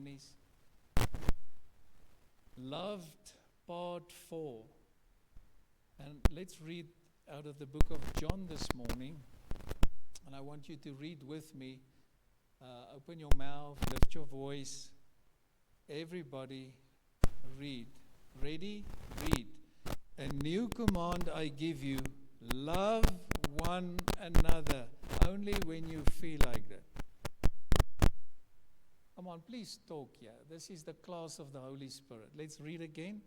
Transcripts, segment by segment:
testimonies. Loved, part 4. And let's read out of the book of John this morning. And I want you to read with me. Open your mouth, lift your voice. Everybody, read. Ready? Read. A new command I give you, love one another, only when you feel like that. Come on, please talk here. This is the class of the Holy Spirit. Let's read again.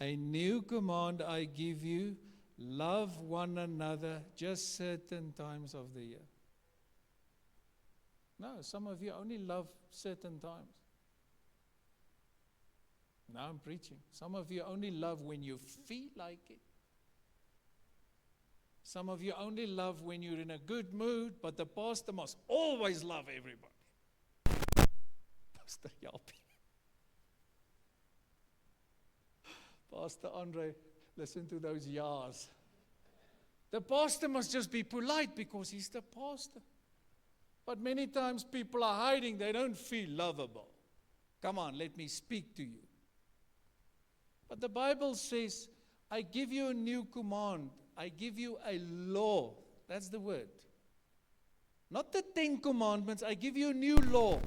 A new command I give you, love one another, just certain times of the year. No, some of you only love certain times. Now I'm preaching. Some of you only love when you feel like it. Some of you only love when you're in a good mood, but the pastor must always love everybody. Pastor, help me. Pastor Andre, listen to those yas. The pastor must just be polite because he's the pastor. But many times people are hiding. They don't feel lovable. Come on, let me speak to you. But the Bible says, I give you a new command. I give you a law. That's the word. Not the 10 commandments. I give you a new law.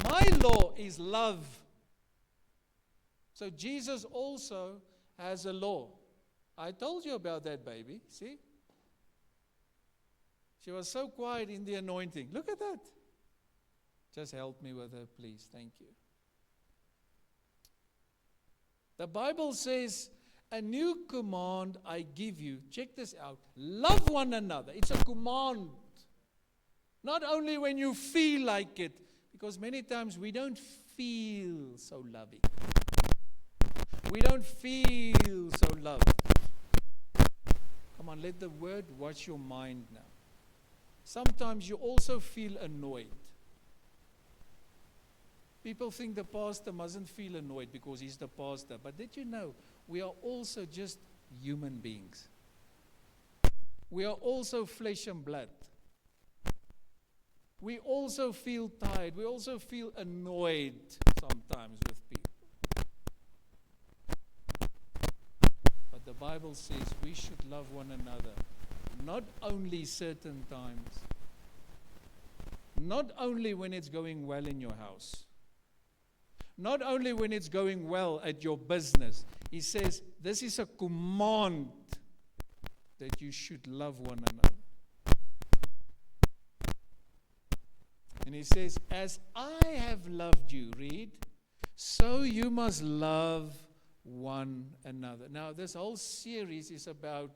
My law is love. So Jesus also has a law. I told you about that baby. See? She was so quiet in the anointing. Look at that. Just help me with her, please. Thank you. The Bible says, a new command I give you. Check this out. Love one another. It's a command. Not only when you feel like it, because many times we don't feel so loving. We don't feel so loved. Come on, let the word wash your mind now. Sometimes you also feel annoyed. People think the pastor mustn't feel annoyed because he's the pastor. But did you know, we are also just human beings. We are also flesh and blood. We also feel tired. We also feel annoyed sometimes with people. But the Bible says we should love one another. Not only certain times. Not only when it's going well in your house. Not only when it's going well at your business. He says, this is a command that you should love one another. And he says, as I have loved you, read, so you must love one another. Now, this whole series is about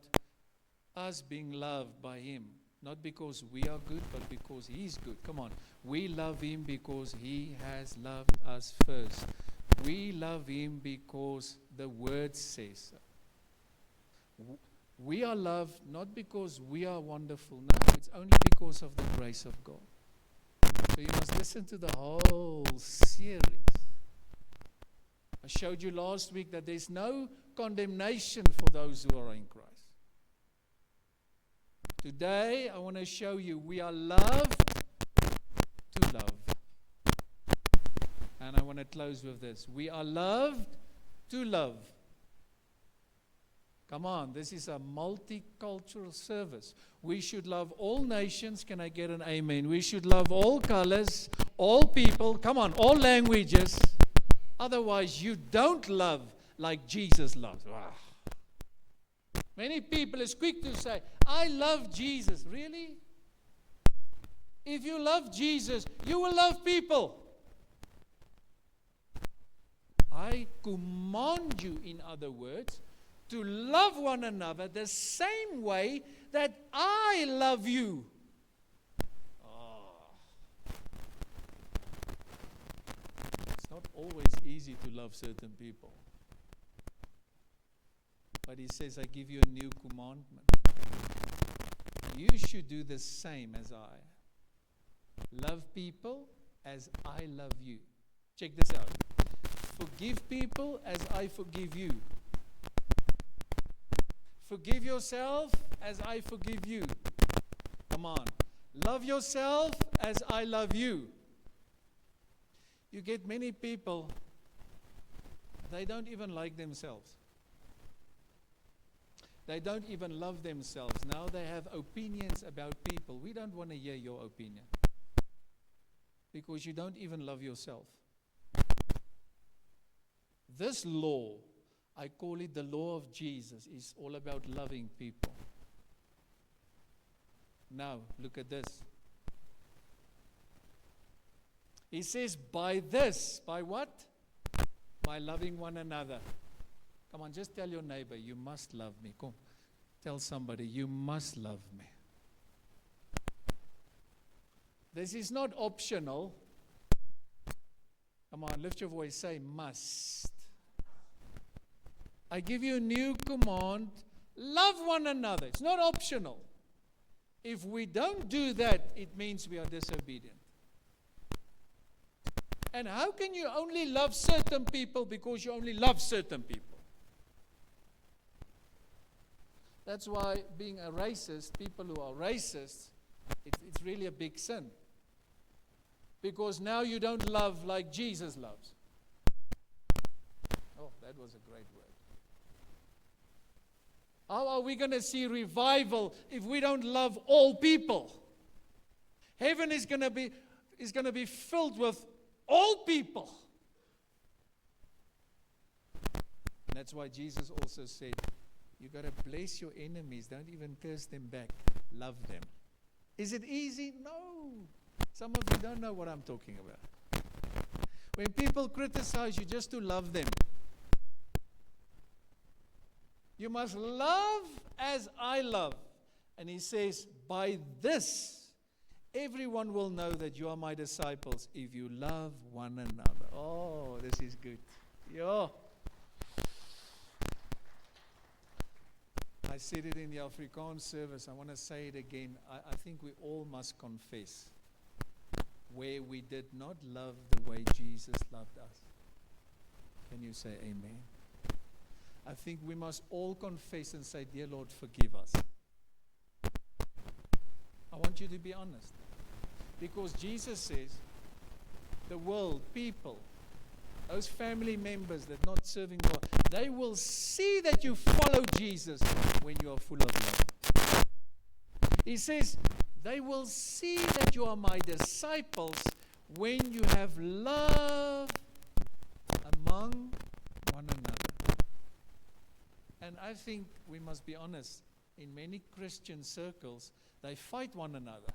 us being loved by him. Not because we are good, but because he's good. Come on. We love him because he has loved us first. We love him because the word says so. We are loved not because we are wonderful. No, it's only because of the grace of God. So you must listen to the whole series. I showed you last week that there's no condemnation for those who are in Christ. Today, I want to show you we are loved to love. And I want to close with this. We are loved to love. Come on, this is a multicultural service. We should love all nations. Can I get an amen? We should love all colors, all people. Come on, all languages. Otherwise, you don't love like Jesus loves. Wow. Many people is quick to say, I love Jesus. Really? If you love Jesus, you will love people. I command you, in other words, to love one another the same way that I love you. It's not always easy to love certain people. But he says, I give you a new commandment. You should do the same as I. Love people as I love you. Check this out. Forgive people as I forgive you. Forgive yourself as I forgive you. Come on. Love yourself as I love you. You get many people, they don't even like themselves. They don't even love themselves. Now they have opinions about people. We don't want to hear your opinion, because you don't even love yourself. This law, I call it the law of Jesus, is all about loving people. Now, look at this. He says, by this, by what? By loving one another. Come on, just tell your neighbor, you must love me. Come, tell somebody, you must love me. This is not optional. Come on, lift your voice, say must. I give you a new command, love one another. It's not optional. If we don't do that, it means we are disobedient. And how can you only love certain people because you only love certain people? That's why being a racist, people who are racist, it's really a big sin. Because now you don't love like Jesus loves. Oh, that was a great word. How are we going to see revival if we don't love all people? Heaven is going to be filled with all people. And that's why Jesus also said, you got to bless your enemies. Don't even curse them back. Love them. Is it easy? No. Some of you don't know what I'm talking about. When people criticize you, just to love them. You must love as I love. And he says, by this, everyone will know that you are my disciples if you love one another. Oh, this is good. Yeah. I said it in the Afrikaans service. I want to say it again. I think we all must confess where we did not love the way Jesus loved us. Can you say amen? I think we must all confess and say, dear Lord, forgive us. I want you to be honest. Because Jesus says, the world, people, those family members that are not serving God, they will see that you follow Jesus when you are full of love. He says, they will see that you are my disciples when you have love among one another. And I think we must be honest, in many Christian circles, they fight one another.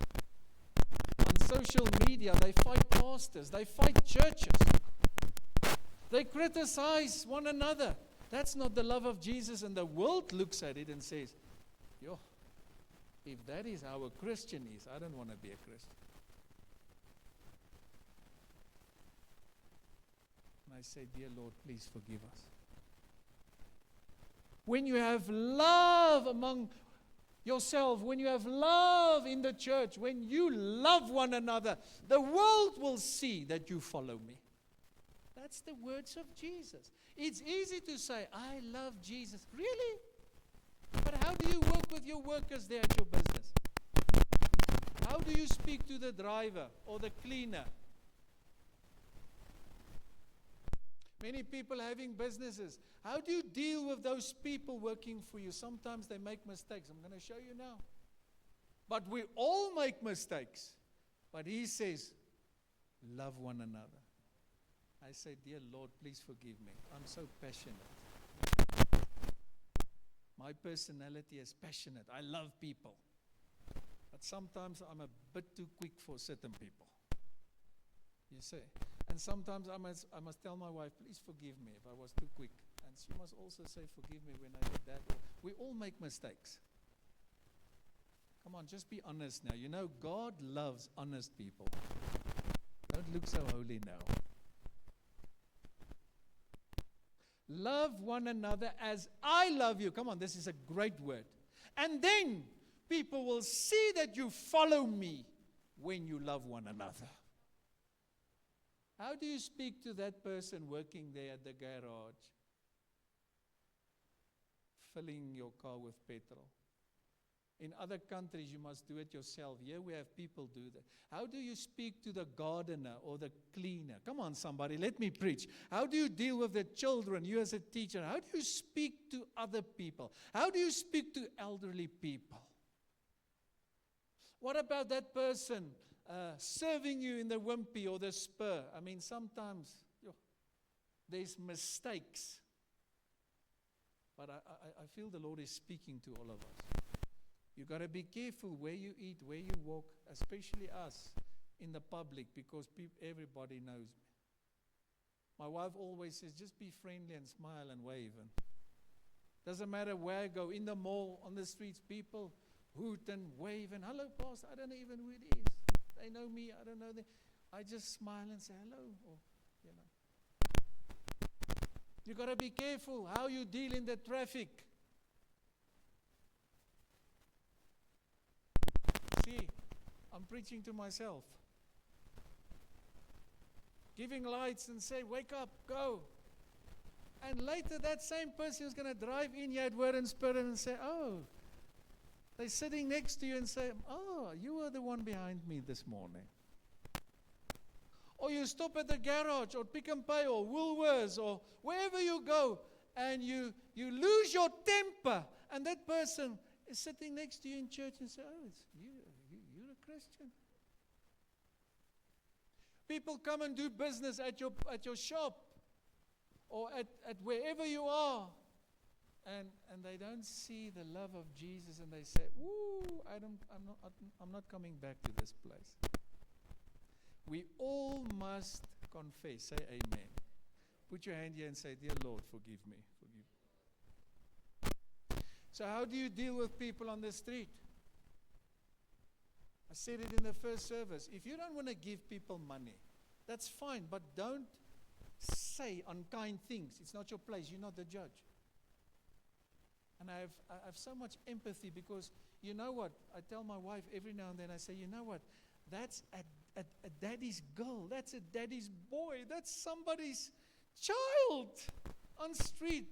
On social media, they fight pastors, they fight churches. They criticize one another. That's not the love of Jesus, and the world looks at it and says, yo, if that is how a Christian is, I don't want to be a Christian. And I say, dear Lord, please forgive us. When you have love among yourself, when you have love in the church, when you love one another, the world will see that you follow me. That's the words of Jesus. It's easy to say, I love Jesus. Really? But how do you work with your workers there at your business? How do you speak to the driver or the cleaner? Many people having businesses. How do you deal with those people working for you? Sometimes they make mistakes. I'm going to show you now. But we all make mistakes. But he says, love one another. I say, dear Lord, please forgive me. I'm so passionate. My personality is passionate. I love people. But sometimes I'm a bit too quick for certain people. You see? And sometimes I must tell my wife, please forgive me if I was too quick. And she must also say, forgive me when I did that. We all make mistakes. Come on, just be honest now. You know, God loves honest people. Don't look so holy now. Love one another as I love you. Come on, this is a great word. And then people will see that you follow me when you love one another. How do you speak to that person working there at the garage, filling your car with petrol? In other countries, you must do it yourself. Here we have people do that. How do you speak to the gardener or the cleaner? Come on, somebody, let me preach. How do you deal with the children, you as a teacher? How do you speak to other people? How do you speak to elderly people? What about that person serving you in the Wimpy or the Spur? I mean, sometimes there's mistakes. But I feel the Lord is speaking to all of us. You got to be careful where you eat, where you walk, especially us in the public, because everybody knows me. My wife always says, just be friendly and smile and wave. And doesn't matter where I go, in the mall, on the streets, people hoot and wave and hello, pastor. I don't know even who it is. They know me. I don't know them. I just smile and say hello. Or, you got to be careful how you deal in the traffic. See, I'm preaching to myself. Giving lights and say, wake up, go. And later that same person is going to drive in here at Word and Spirit and say, oh, they're sitting next to you and say, oh, you were the one behind me this morning. Or you stop at the garage or Pick n Pay or Woolworths or wherever you go and you lose your temper, and that person is sitting next to you in church and say, oh, it's you're a Christian. People come and do business at your shop or at wherever you are, and they don't see the love of Jesus, and they say, "Woo, I'm not coming back to this place." We all must confess. Say amen. Put your hand here and say, "Dear Lord, forgive me. Forgive." So how do you deal with people on the street? I said it in the first service. If you don't want to give people money, that's fine, but don't say unkind things. It's not your place. You're not the judge. And I have so much empathy, because you know what? I tell my wife every now and then, I say, you know what? That's a daddy's girl. That's a daddy's boy. That's somebody's child on street.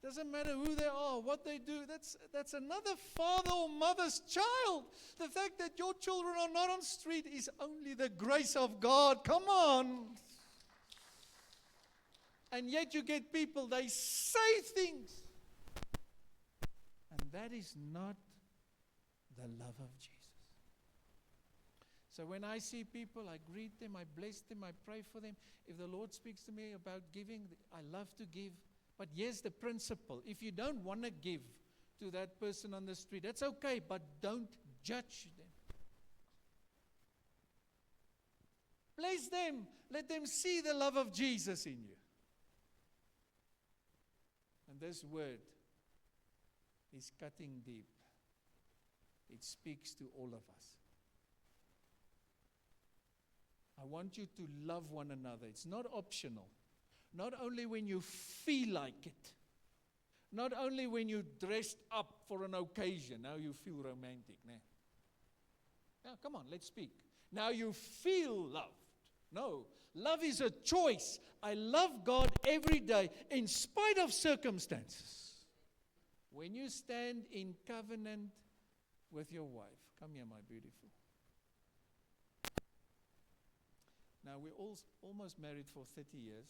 Doesn't matter who they are, what they do. That's another father or mother's child. The fact that your children are not on street is only the grace of God. Come on. And yet you get people, they say things. And that is not the love of Jesus. So when I see people, I greet them, I bless them, I pray for them. If the Lord speaks to me about giving, I love to give. But here's the principle. If you don't want to give to that person on the street, that's okay, but don't judge them. Bless them. Let them see the love of Jesus in you. And this word is cutting deep. It speaks to all of us. I want you to love one another. It's not optional. Not only when you feel like it. Not only when you're dressed up for an occasion. Now you feel romantic. Now, come on, let's speak. Now you feel loved. No, love is a choice. I love God every day in spite of circumstances. When you stand in covenant with your wife. Come here, my beautiful. Now, we're almost married for 30 years.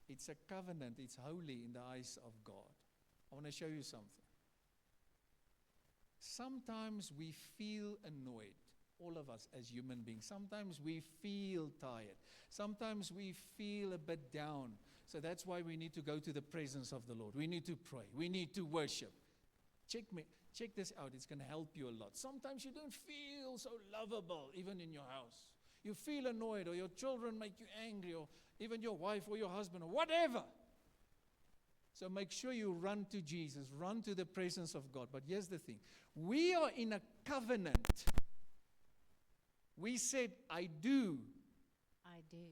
It's a covenant. It's holy in the eyes of God. I want to show you something. Sometimes we feel annoyed, all of us as human beings. Sometimes we feel tired. Sometimes we feel a bit down. So that's why we need to go to the presence of the Lord. We need to pray. We need to worship. Check this out. It's going to help you a lot. Sometimes you don't feel so lovable, even in your house. You feel annoyed, or your children make you angry, or even your wife or your husband, or whatever. So make sure you run to Jesus, run to the presence of God. But here's the thing. We are in a covenant. We said, I do. I do.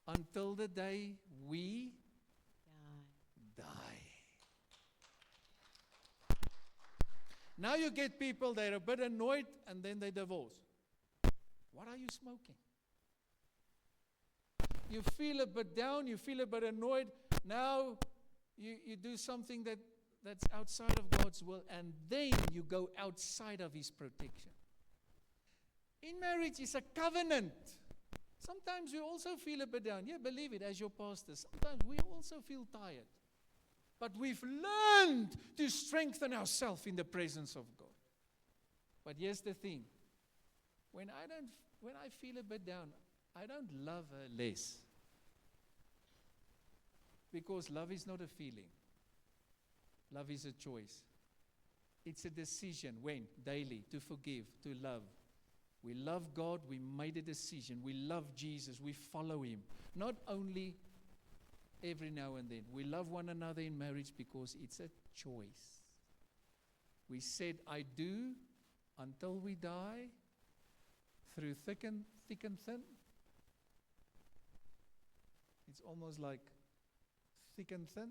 Until the day we die. Now you get people that are a bit annoyed and then they divorce. What are you smoking? You feel a bit down, you feel a bit annoyed. Now you do something that that's outside of God's will, and then you go outside of His protection. In marriage is a covenant. Sometimes we also feel a bit down. Yeah, believe it, as your pastor. Sometimes we also feel tired. But we've learned to strengthen ourselves in the presence of God. But here's the thing. When I feel a bit down, I don't love her less. Because love is not a feeling. Love is a choice. It's a decision. When? Daily. To forgive. To love. We love God. We made a decision. We love Jesus. We follow Him. Not only every now and then. We love one another in marriage because it's a choice. We said, I do until we die, through thick and thin. It's almost like thick and thin.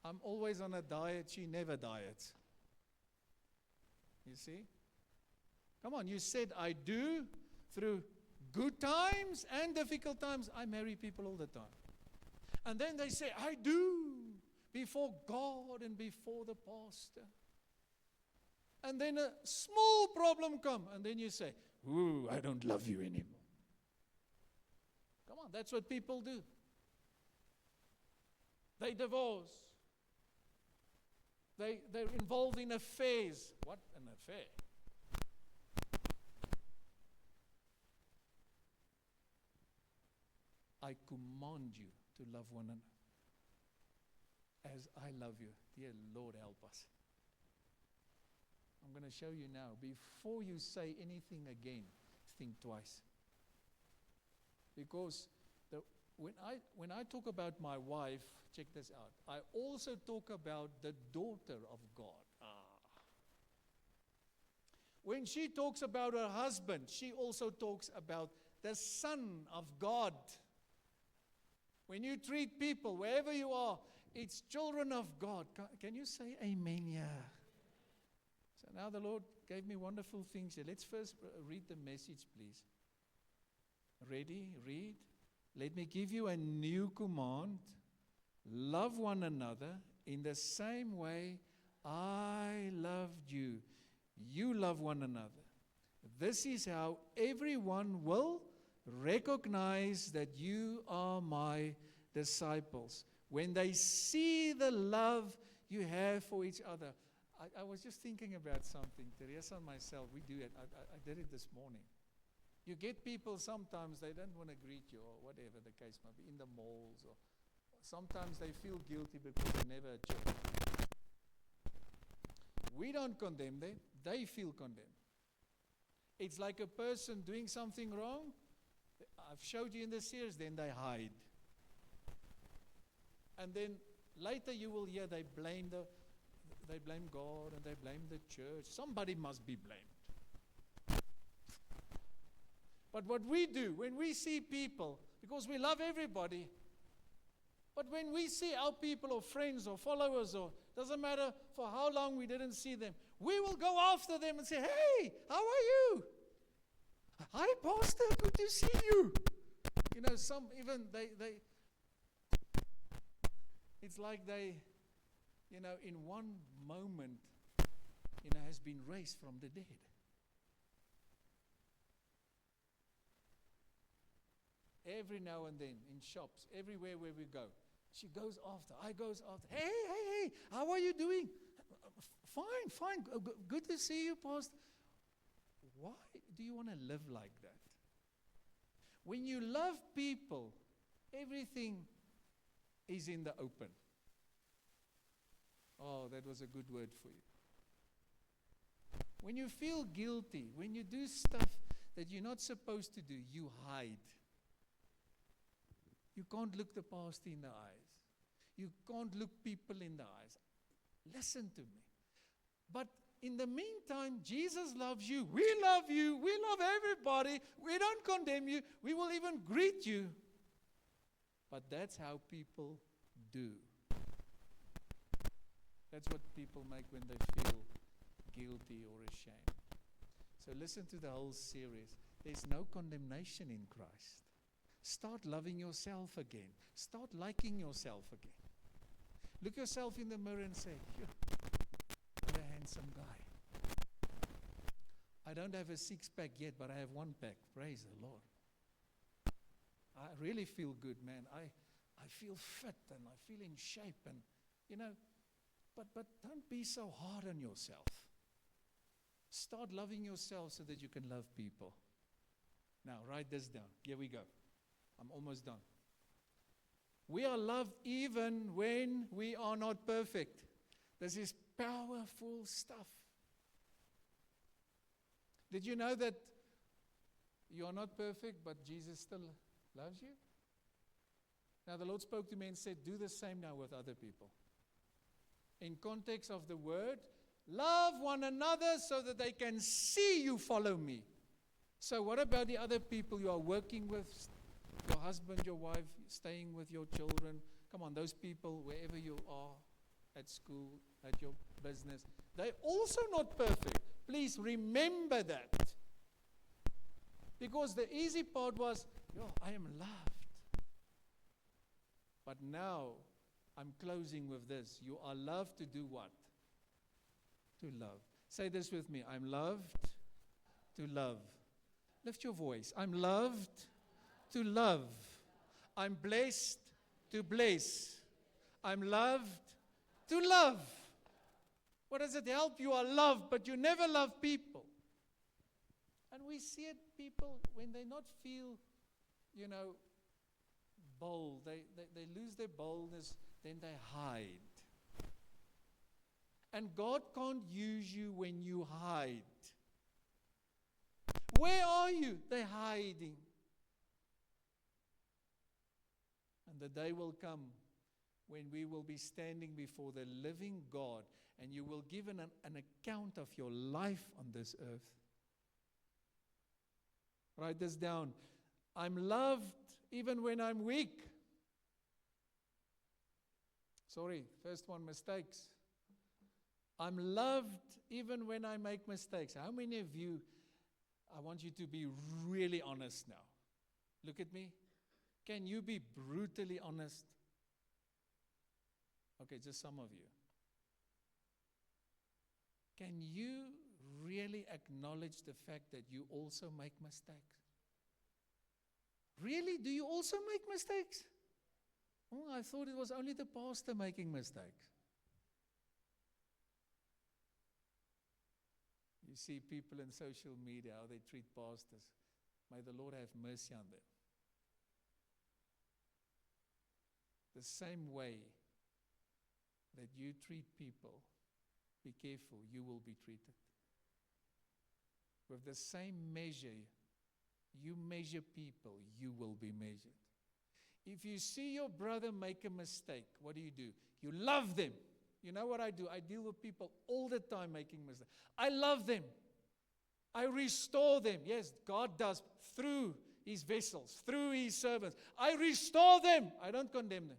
I'm always on a diet. She never diets. You see? Come on, you said I do through good times and difficult times. I marry people all the time. And then they say, I do, before God and before the pastor. And then a small problem comes, and then you say, ooh, I don't love you anymore. Come on, that's what people do. They divorce. They're involved in affairs. What an affair? I command you to love one another as I love you. Dear Lord, help us. I'm going to show you now. Before you say anything again, think twice. Because when I talk about my wife, check this out. I also talk about the daughter of God. When she talks about her husband, she also talks about the Son of God. When you treat people, wherever you are, it's children of God. Can you say amen? Yeah. So now the Lord gave me wonderful things here. Let's first read the message, please. Ready? Read. Let me give you a new command. Love one another in the same way I loved you. You love one another. This is how everyone will recognize that you are my disciples. When they see the love you have for each other. I was just thinking about something. Teresa and myself, we do it. I did it this morning. You get people sometimes, they don't want to greet you or whatever the case might be, in the malls. Or sometimes they feel guilty because they never at church. We don't condemn them. They feel condemned. It's like a person doing something wrong. I've showed you in the series, then they hide. And then later you will hear they blame God and they blame the church. Somebody must be blamed. But what we do when we see people, because we love everybody, but when we see our people or friends or followers, or doesn't matter for how long we didn't see them, we will go after them and say, hey, how are you? Hi, Pastor, good to see you. You know, some even they it's like they, you know, in one moment, you know, has been raised from the dead. Every now and then, in shops, everywhere where we go, she goes after, I goes after. Hey, how are you doing? Fine, good to see you, Pastor. Why do you want to live like that? When you love people, everything is in the open. Oh, that was a good word for you. When you feel guilty, when you do stuff that you're not supposed to do, you hide. You can't look the pastor in the eyes. You can't look people in the eyes. Listen to me. But in the meantime, Jesus loves you. We love you. We love everybody. We don't condemn you. We will even greet you. But that's how people do. That's what people make when they feel guilty or ashamed. So listen to the whole series. There's no condemnation in Christ. Start loving yourself again. Start liking yourself again. Look yourself in the mirror and say, what a handsome guy. I don't have a six-pack yet, but I have one pack. Praise the Lord. I really feel good, man. I feel fit and I feel in shape. And, but don't be so hard on yourself. Start loving yourself so that you can love people. Now, write this down. Here we go. I'm almost done. We are loved even when we are not perfect. This is powerful stuff. Did you know that you are not perfect, but Jesus still loves you? Now, the Lord spoke to me and said, do the same now with other people. In context of the word, love one another so that they can see you follow me. So what about the other people you are working with? Your husband, your wife, staying with your children. Come on, those people, wherever you are, at school, at your business. They're also not perfect. Please remember that. Because the easy part was, I am loved. But now, I'm closing with this. You are loved to do what? To love. Say this with me. I'm loved to love. Lift your voice. I'm loved to love. I'm blessed to bless. I'm loved to love. What does it help? You are loved, but you never love people. And we see it, people, when they not feel, bold, they lose their boldness, then they hide. And God can't use you when you hide. Where are you? They're hiding. And the day will come when we will be standing before the living God and you will give an account of your life on this earth. Write this down. I'm loved even when I'm weak. Sorry, first one, mistakes. I'm loved even when I make mistakes. How many of you, I want you to be really honest now. Look at me. Can you be brutally honest? Okay, just some of you. Can you really acknowledge the fact that you also make mistakes? Really? Do you also make mistakes? Oh, I thought it was only the pastor making mistakes. You see people in social media, how they treat pastors. May the Lord have mercy on them. The same way that you treat people, be careful, you will be treated. With the same measure you measure people, you will be measured. If you see your brother make a mistake, what do? You love them. You know what I do? I deal with people all the time making mistakes. I love them. I restore them. Yes, God does through His vessels, through His servants. I restore them. I don't condemn them.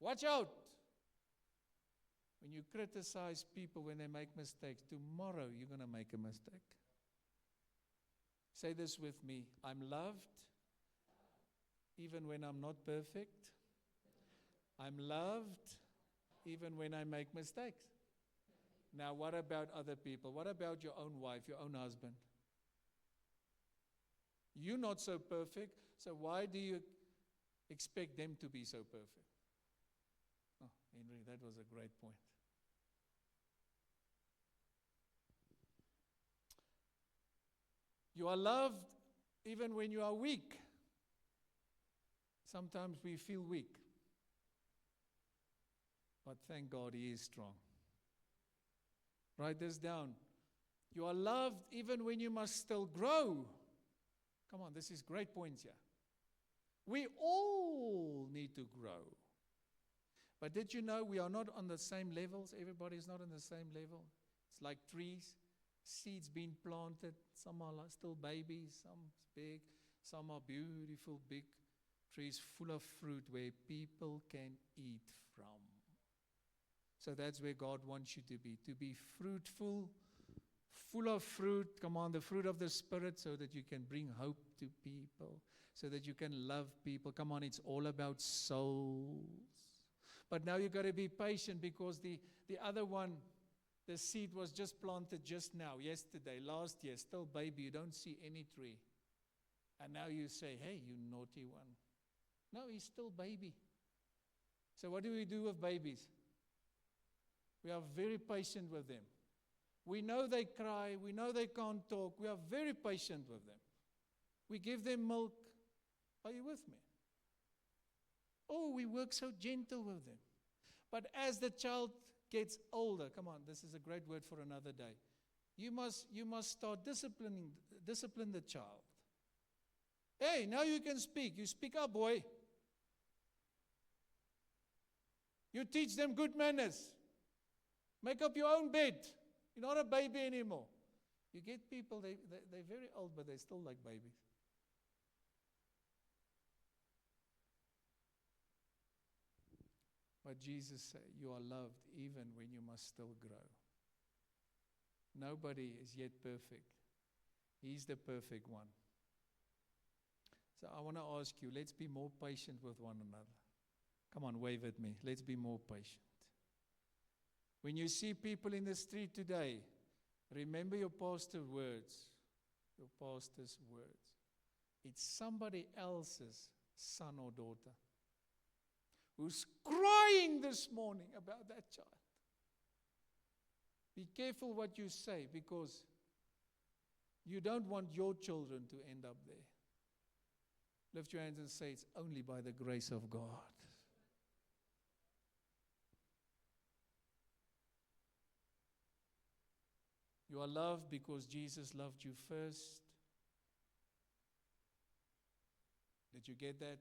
Watch out. When you criticize people when they make mistakes, tomorrow you're going to make a mistake. Say this with me. I'm loved even when I'm not perfect. I'm loved even when I make mistakes. Now, what about other people? What about your own wife, your own husband? You're not so perfect, so why do you expect them to be so perfect? Oh, Henry, that was a great point. You are loved even when you are weak. Sometimes we feel weak. But thank God He is strong. Write this down. You are loved even when you must still grow. Come on, this is great points here. We all need to grow. But did you know we are not on the same levels? Everybody is not on the same level. It's like trees. Seeds being planted. Some are still babies, some big, some are beautiful, big trees full of fruit where people can eat from. So that's where God wants you to be fruitful, full of fruit. Come on, the fruit of the Spirit, so that you can bring hope to people, so that you can love people. Come on, it's all about souls. But now you've got to be patient, because the other one, the seed was just planted just now, yesterday, last year, still baby. You don't see any tree. And now you say, hey, you naughty one. No, he's still baby. So what do we do with babies? We are very patient with them. We know they cry. We know they can't talk. We are very patient with them. We give them milk. Are you with me? Oh, we work so gentle with them. But as the child gets older, come on, this is a great word for another day. You must start discipline the child. Hey, now you can speak. You speak up, boy. You teach them good manners. Make up your own bed. You're not a baby anymore. You get people, they're very old, but they're still like babies. But Jesus said, you are loved even when you must still grow. Nobody is yet perfect. He's the perfect one. So I want to ask you, let's be more patient with one another. Come on, wave at me. Let's be more patient. When you see people in the street today, remember your pastor's words. Your pastor's words. It's somebody else's son or daughter who's crying this morning about that child. Be careful what you say, because you don't want your children to end up there. Lift your hands and say, it's only by the grace of God. You are loved because Jesus loved you first. Did you get that?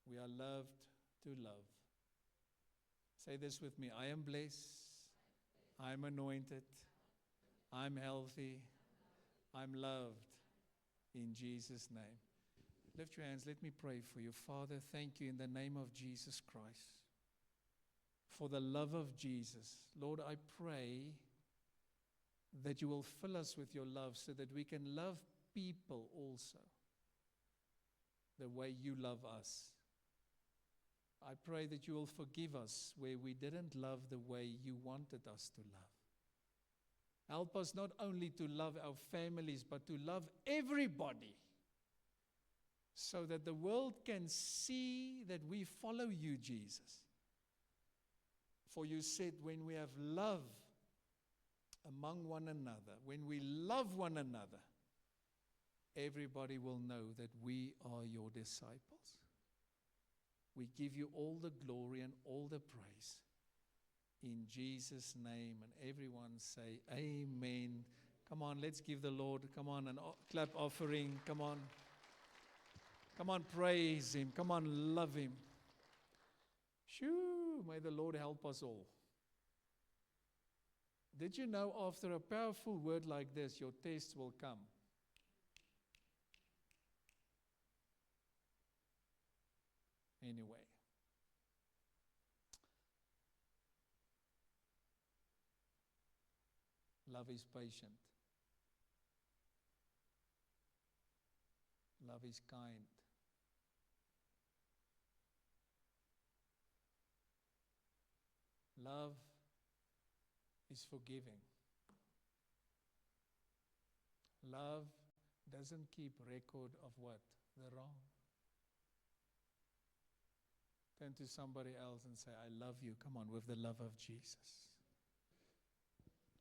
We are loved to love. Say this with me. I am blessed. I am anointed. I'm healthy. I'm loved. In Jesus' name. Lift your hands. Let me pray for you. Father, thank you in the name of Jesus Christ. For the love of Jesus. Lord, I pray that you will fill us with your love, so that we can love people also the way you love us. I pray that you will forgive us where we didn't love the way you wanted us to love. Help us not only to love our families, but to love everybody, so that the world can see that we follow you, Jesus. For you said, when we have love among one another, when we love one another, everybody will know that we are your disciples. We give you all the glory and all the praise. In Jesus' name. And everyone say, amen. Come on, let's give the Lord, come on, an clap offering. Come on. Come on, praise him. Come on, love him. Shoo, may the Lord help us all. Did you know after a powerful word like this, your tests will come? Anyway. Love is patient. Love is kind. Love is forgiving. Love doesn't keep record of what? The wrong. Turn to somebody else and say, I love you. Come on, with the love of Jesus.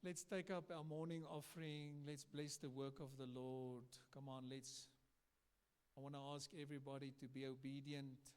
Let's take up our morning offering. Let's bless the work of the Lord. Come on, I want to ask everybody to be obedient.